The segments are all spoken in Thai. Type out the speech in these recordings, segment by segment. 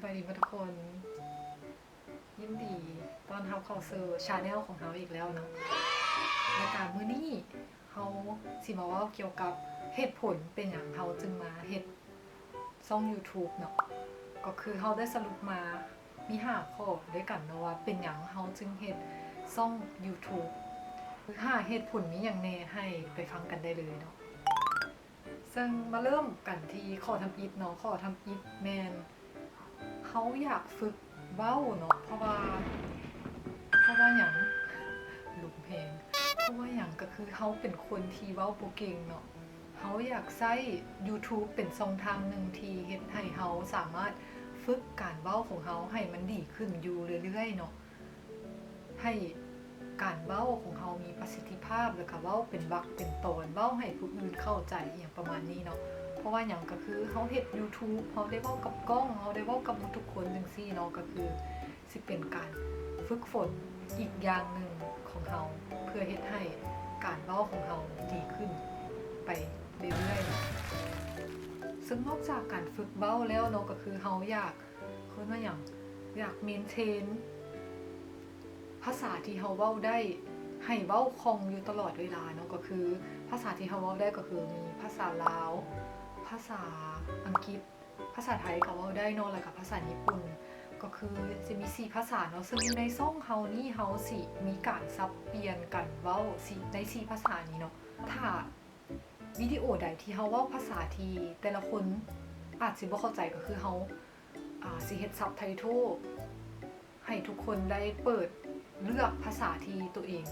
ายดีทุกคนยินดีต้อนรับเข้าสู่ชาแนลของเราอีกแล้วเนาะรายการมื้อนี้เราสิมาเว้าเกี่ยวกับเหตุผลเป็นอย่างเราจึงมาเฮ็ดช่อง YouTube เนาะก็คือเราได้สรุปมามี5ข้อด้วยกันเนาะว่าเป็นอย่างเราจึงเฮ็ดช่อง YouTube คือ5เหตุผลมีอย่างแน่ให้ไปฟังกันได้เลยเนาะซึ่งมาเริ่มกันที่ข้อทำอิฐเนาะข้อทำอิฐแมนเขาอยากฝึกเว้าเนาะเพราะว่าอย่างลุกเพลงเพราะว่าอย่างก็คือเขาเป็นคนที่เว้าบ่เก่งเนาะเขาอยากใช้ YouTube เป็นช่องทางหนึ่งที่เฮ็ดให้เขาสามารถฝึกการเว้าของเขาให้มันดีขึ้นอยู่เรื่อยๆเนาะให้การเว้าของเขามีประสิทธิภาพแล้วก็เว้าเป็นวรรคเป็นตอนเว้าให้ผู้อื่นเข้าใจอย่างประมาณนี้เนาะเพราะว่าอย่างก็คือเขาเฮ็ด YouTube เขาได้เว้ากับกล้องเขาได้เว้ากับทุกคนจังซี่เนาะก็คือสิเป็นการฝึกฝนอีกอย่างหนึ่งของเขาเพื่อเฮ็ดให้การเว้าของเขาดีขึ้นไปเรื่อยๆซึ่งนอกจากการฝึกเว้าแล้วเนาะก็คือเขาอยากคือว่าอย่างอยากเมนเทนภาษาที่เขาเว้าได้ให้เว้าคล่องอยู่ตลอดเวลาเนาะก็คือภาษาที่เขาเว้าได้ก็คือมีภาษาลาวภาษาอังกฤษภาษาไทยก็เว้าได้เนาะแล้วก็ภาษาญี่ปุ่นก็คือจะมี4ภาษาเนาะซึ่งในช่องเฮานี่เฮาสิมีการซับเปลี่ยนกันเว้าใน4ภาษานี้เนาะถ้าวิดีโอใดที่เฮาเว้าภาษาที่แต่ละคนอาจสิบ่เข้าใจก็คือเฮาสิเฮ็ดซับไตเติลให้ทุกคนได้เปิดเลือกภาษาที่ตัวเอง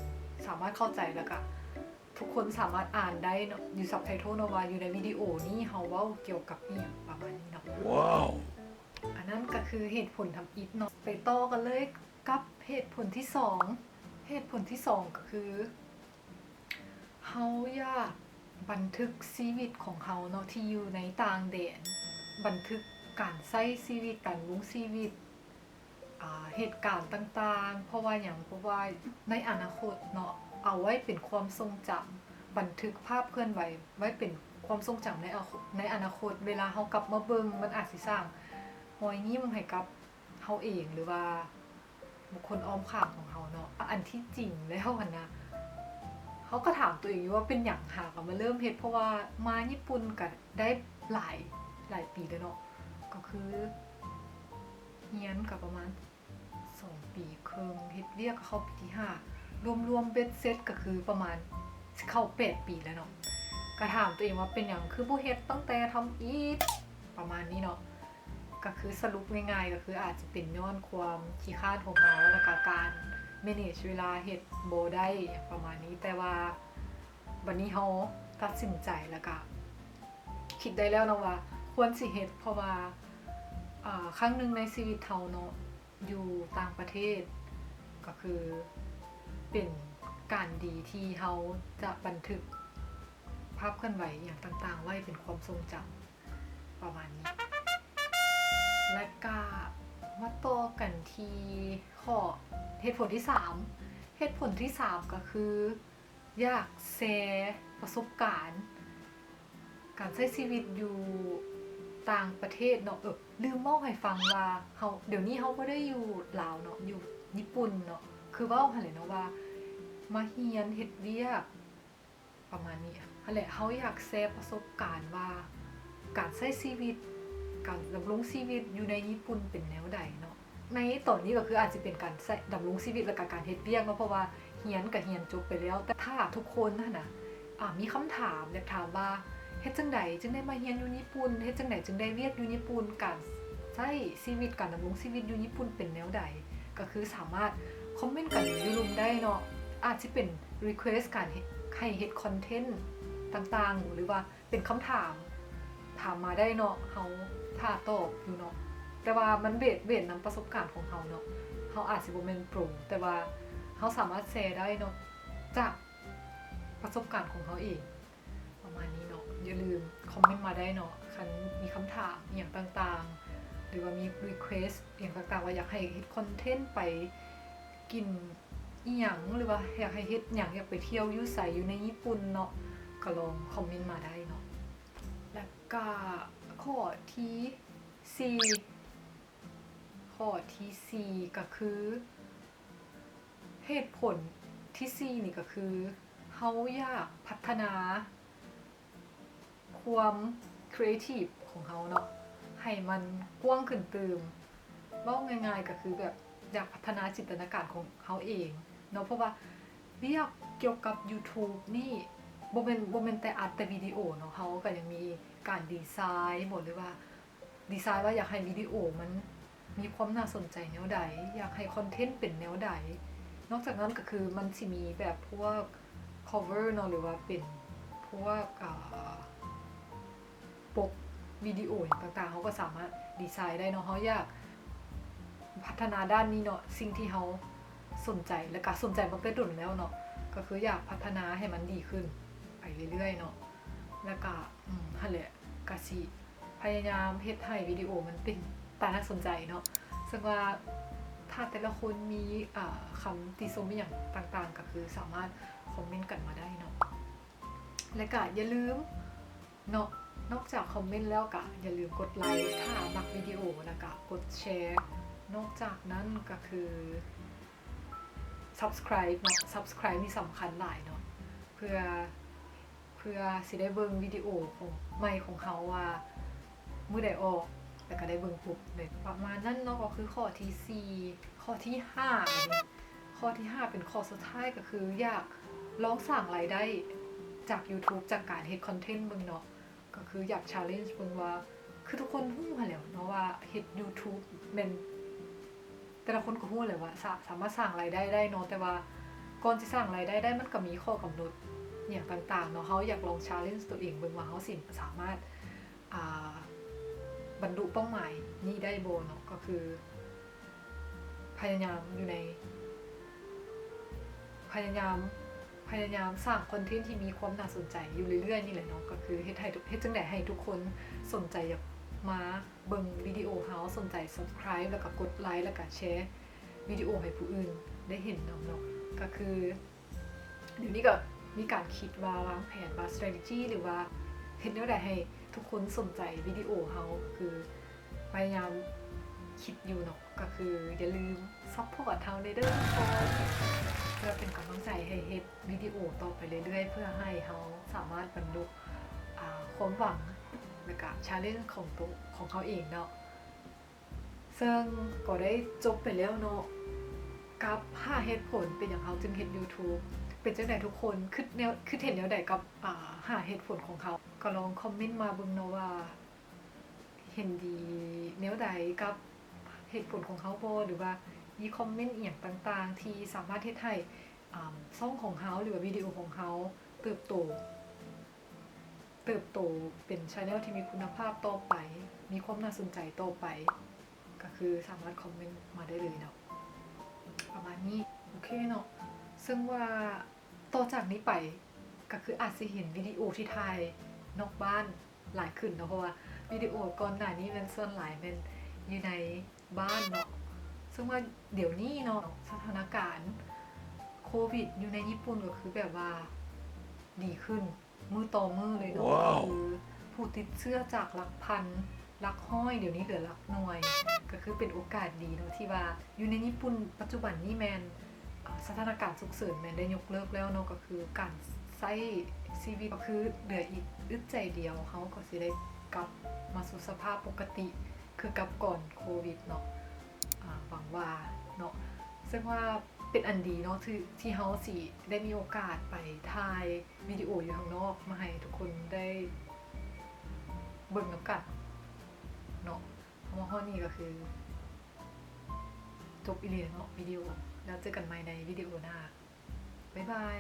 สามารถเข้าใจแล้วก็ทุกคนสามารถอ่านได้เนาะอยู่ซับไตเติลเนาะว่าอยู่ในวิดีโอนี้เฮาเว้าเกี่ยวกับอีหยังประมาณนี้เนาะว้าวอันนั้นก็คือเหตุผลทำอิฐเนาะไปต่อกันเลยกับเหตุผลที่2เหตุผลที่2ก็คือเฮาอยากบันทึกชีวิตของเฮาเนาะที่อยู่ในต่างแดนบันทึกการใช้ชีวิตการลงชีวิตเหตุการณ์ต่างๆเพราะว่าในอนาคตเนาะเอาไว้เป็นความทรงจำบันทึกภาพเคลื่อนไหวไว้เป็นความทรงจำในอนาคตเวลาเฮากลับมาเบิ่งมันอาจสิสร้างรอยยิ้มให้กับเฮาเองหรือว่าบุคคลอ้อมข้างของเฮาเนาะอันที่จริงแล้วนะเขาก็ถามตัวเองอยู่ว่าเป็นหยังหากมาเริ่มเฮ็ดเพราะว่ามาญี่ปุ่นก็ได้หลายปีแล้วเนาะก็คือเรียนก็ประมาณ2 ปีครึ่งเฮ็ดเวียกก็เข้าปีที่5รวมๆเบ็ดเซ็ตก็คือประมาณเข้า8 ปีแล้วเนาะก็ถามตัวเองว่าเป็นหยังคือบ่เฮ็ดตั้งแต่ทำอีกประมาณนี้เนาะก็คือสรุปง่ายๆก็คืออาจจะเป็นย้อนความขี้คร้านของเราแล้วก็การ manage เวลาเฮ็ดบ่ได้ประมาณนี้แต่ว่าวันนี้เฮาตัดสินใจแล้วก็คิดได้แล้วเนาะว่าควรสิเฮ็ดเพราะว่าครั้งหนึ่งในชีวิตเฮาเนาะอยู่ต่างประเทศก็คือเป็นการดีที่เฮาจะบันทึกภาพเคลื่อนไหวอย่างต่างๆไว้เป็นความทรงจำประมาณนี้และก็มาต่อกันที่ข้อเหตุผลที่3เหตุผลที่3ก็คืออยากแชร์ประสบการณ์การใช้ชีวิตอยู่ต่างประเทศเนาะลืมเล่าให้ฟังว่าเดี๋ยวนี้เฮาบ่ได้อยู่ลาวเนาะอยู่ญี่ปุ่นเนาะคือเว้าหั่นแหละเนาะว่ามาเรียนเฮ็ดเวียกประมาณนี้หั่นแหละเฮาอยากแชร์ประสบการณ์ว่าการใช้ชีวิตการดำรงชีวิตอยู่ในญี่ปุ่นเป็นแนวใดเนาะในตอนนี้ก็คืออาจจะเป็นการดำรงชีวิตและการเฮ็ดเวียกเนาะเพราะว่าเรียนก็เรียนจบไปแล้วแต่ถ้าทุกคนนะมีคำถามอยากถามว่าเฮ็ดจังไดจึงได้มาเรียนอยู่ญี่ปุ่นเฮ็ดจังไดจึงได้เวียกอยู่ญี่ปุ่นการใช้ชีวิตการดำรงชีวิตอยู่ญี่ปุ่นเป็นแนวใดก็คือสามารถคอมเมนต์กันอยู่รุมได้เนาะอาจจะเป็น request การให้เฮ็ดคอนเทนต์ต่างๆหรือว่าเป็นคำถามมาได้เนาะเฮาถ้าตอบอยู่เนาะแต่ว่ามันเบสนำประสบการณ์ของเฮาเนาะเฮาอาจสิบ่แม่นโปรแต่ว่าเฮาสามารถแชร์ได้เนาะจากประสบการณ์ของเฮาเองประมาณนี้เนาะอย่าลืมคอมเมนต์มาได้เนาะคันมีคำถามอย่างต่างๆหรือว่ามี request อย่างต่างๆว่าอยากให้เฮ็ดคอนเทนต์ไปกินอีหยังหรือว่าอยากให้เฮ็ดหยังอยากไปเที่ยวอยู่ไสอยู่ในญี่ปุ่นเนาะก็ลองคอมเมนต์มาได้เนาะแล้วก็ข้อที่4 ข้อที่4ก็คือเหตุผลที่4นี่ก็คือเฮาอยากพัฒนาความครีเอทีฟของเฮาเนาะให้มันกว้างขึ้นเติมเว้าง่ายๆก็คือแบบอยากพัฒนาจินตนาการของเฮาเองเนาะเพราะว่าเรียกเกี่ยวกับ YouTube นี่บ่แม่นแต่อัดแต่วิดีโอเนาะเฮาก็ยังมีการดีไซน์บ่หรือว่าดีไซน์ว่าอยากให้วิดีโอมันมีความน่าสนใจแนวใดอยากให้คอนเทนต์เป็นแนวใดนอกจากนั้นก็คือมันสิมีแบบพวก cover เนาะหรือว่าเป็นพวกปกวิดีโอต่างๆเขาก็สามารถดีไซน์ได้เนาะเขาอยากพัฒนาด้านนี้เนาะสิ่งที่เขาสนใจและก็สนใจมาเป็นรุ่นแล้วเนาะก็คืออยากพัฒนาให้มันดีขึ้นไปเรื่อยๆเนาะแล้วก็นั่นแหละก็สิพยายามเฮ็ดให้วิดีโอมันเป็นตาน่าสนใจเนาะซึ่งว่าถ้าแต่ละคนมีคำติชมอย่างต่างๆก็คือสามารถคอมเมนต์กันมาได้เนาะและก็อย่าลืมเนาะนอกจากคอมเมนต์แล้วก็อย่าลืมกดไลค์ถ้ามักวิดีโอแล้วก็กดแชร์นอกจากนั้นก็คือ subscribe เนาะ subscribe นี่สำคัญหลายเนาะเพื่อสิได้เบิ่งวิดีโอของใหม่ของเขาว่ามื้อใดออกแล้วก็ได้เบิ่งปุ๊บเลยประมาณนั้นเนาะก็คือข้อที่4ข้อที่5อันนี้ข้อที่5เป็นข้อสุดท้ายก็คืออยากลองสร้างรายได้จาก YouTube จากการเฮ็ดคอนเทนต์เบิ่งเนาะก็คืออยาก challenge เบิ่งว่าคือทุกคนฮู้หั้นแหล้วเนาะว่าเฮ็ด YouTube แม่นแต่ละคนก็ฮู้แหละว่าสามารถสร้างรายได้ได้เนาะแต่ว่าก่อนสิสร้างรายได้ได้มันก็มีข้อกำหนดอย่างต่างๆเนาะเฮาอยากลอง challenge ตัวเองเบิ่งว่าเฮาสิสามารถบรรลุเป้าหมายนี้ได้บ่เนาะก็คือพยายามสร้างคอนเทนต์ที่มีความน่าสนใจอยู่เรื่อยๆนี่แหละเนาะก็คือเฮ็ดจังได๋ให้ทุกคนสนใจอยากมาเบิ่งวิดีโอเฮาสนใจ subscribe แล้วก็กดไลค์แล้วก็แชร์วิดีโอให้ผู้อื่นได้เห็นเนาะก็คือเดี๋ยวนี้ก็มีการคิดว่าวางแผนว่า strategy หรือว่าเฮ็ดแนวใดให้ทุกคนสนใจวิดีโอเฮาคือพยายามคิดอยู่เนาะก็คืออย่าลืม support เฮาเด้อทุกคนเพื่อเป็นกำลังใจให้เฮ็ดวิดีโอต่อไปเรื่อยๆเพื่อให้เฮาสามารถบรรลุความหวังและก็ challenge ของเขาเองเนาะซึ่งก็ได้จบไปแล้วเนาะกับ5เหตุผลเป็นอย่างเฮาจึงเฮ็ด YouTube เป็นจังได๋ทุกคนคิดเห็นแนวใดกับ5เหตุผลของเขาก็ลองคอมเมนต์มาเบิ่งเนาะว่าเห็นดีแนวใดกับเหตุผลของเขาบ่หรือว่ามีคอมเมนต์อีหยังต่างๆที่สามารถเฮ็ดให้ช่องของเฮาหรือว่าวิดีโอของเฮาเติบโตเป็น channel ที่มีคุณภาพต่อไปมีความน่าสนใจต่อไปก็คือสามารถคอมเมนต์มาได้เลยเนาะประมาณนี้โอเคเนาะซึ่งว่าต่อจากนี้ไปก็คืออาจสิเห็นวิดีโอที่ถ่ายนอกบ้านหลายขึ้นเนาะเพราะว่าวิดีโอก่อนหน้านี้มันส่วนหลายเป็นอยู่ในบ้านเนาะซึ่งว่าเดี๋ยวนี้เนาะสถานการณ์โควิดอยู่ในญี่ปุ่นก็คือแบบว่าดีขึ้นมือต่อมือเลยเนาะ Wow. คือผู้ติดเชื้อจากหลักพันหลักห้อยเดี๋ยวนี้เหลือหลักหน่วยก็คือเป็นโอกาสดีเนาะที่ว่าอยู่ในญี่ปุ่นปัจจุบันนี้แมนสถานการณ์ฉุกเฉินแมนได้ยกเลิกแล้วเนาะก็คือการใช้ชีวิตก็คือเหลืออีกอึดใจเดียวเขาก็สิได้กลับมาสู่สภาพปกติคือกับก่อนโควิดเนาะหวังว่าเนาะซึ่งว่าเป็นอันดีเนาะที่เฮาสิได้มีโอกาสไปถ่ายวิดีโออยู่ข้างนอกมาให้ทุกคนได้เบิ่งนำกันเนาะเพราะว่าข้อนี้ก็คือจบอีหลีเนาะวิดีโอแล้วเจอกันใหม่ในวิดีโอหน้าบ๊ายบาย